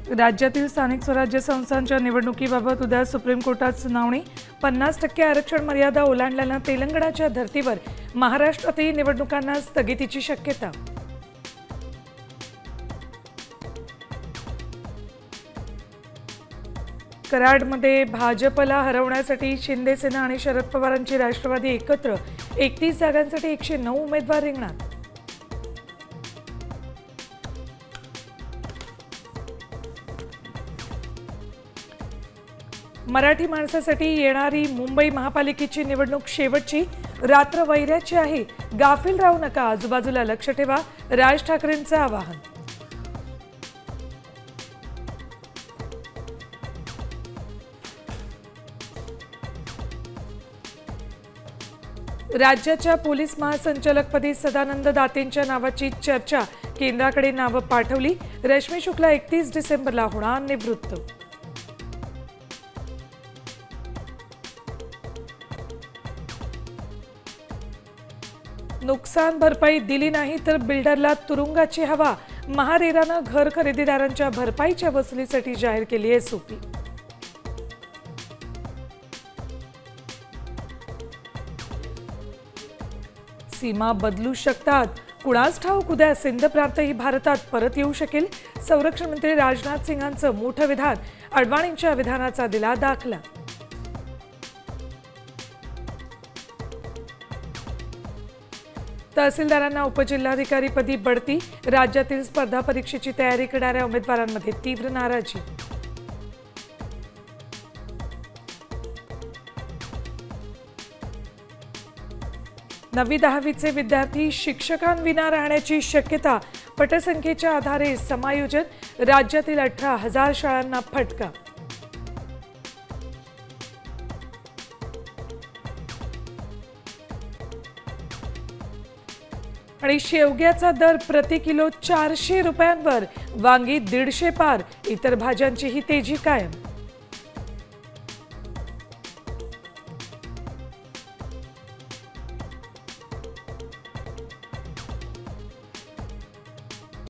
राज्यातील स्थानिक स्वराज्य संस्थांच्या निवडणुकीबाबत उद्या सुप्रीम कोर्टात सुनावणी। 50% आरक्षण मर्यादा ओलांडल्यानं तेलंगणाच्या धर्तीवर महाराष्ट्रातील निवडणुकांना स्थगितीची शक्यता। कराडमध्ये भाजपला हरवण्यासाठी शिंदे सेना आणि शरद पवारांची राष्ट्रवादी एकत्र 31 जागांसाठी 109 उमेदवार रिंगणात। मराठी माणसासाठी येणारी मुंबई महापालिकेची निवडणूक शेवटची रात्र वैऱ्याची आहे। गाफील राहू नका, आजूबाजूला लक्ष ठेवा, राज ठाकरेंचं आवाहन। राज्याच्या पोलीस महासंचालकपदी सदानंद दातेंच्या नावाची चर्चा, केंद्राकडे नावं पाठवली। रश्मी शुक्ला 31 डिसेंबरला होणार निवृत्त। नुकसान भरपाई दिली नाही तर बिल्डरला तुरुंगाची हवा। महारेरानं घर खरेदीदारांच्या भरपाईच्या वसुलीसाठी जाहीर केली एसओपी। सीमा बदलू शकतात, कुणास ठाऊक उद्या सिंध प्रांतही भारतात परत येऊ शकेल। संरक्षण मंत्री राजनाथ सिंहांचं मोठं विधान, अडवाणींच्या विधानाचा दिला दाखला। तहसीलदारांना उपजिल्हाधिकारीपदी बढती, राज्यातील स्पर्धा परीक्षेची तयारी करणाऱ्या उमेदवारांमध्ये तीव्र नाराजी। नववी दहावीचे विद्यार्थी शिक्षकांविना राहण्याची शक्यता, पटसंख्येच्या आधारे समायोजन, राज्यातील 18,000 शाळांना फटका। आणि शेवग्याचा दर प्रति किलो 400 रुपयांवर, वांगी 150 पार, इतर भाज्यांचीही तेजी कायम।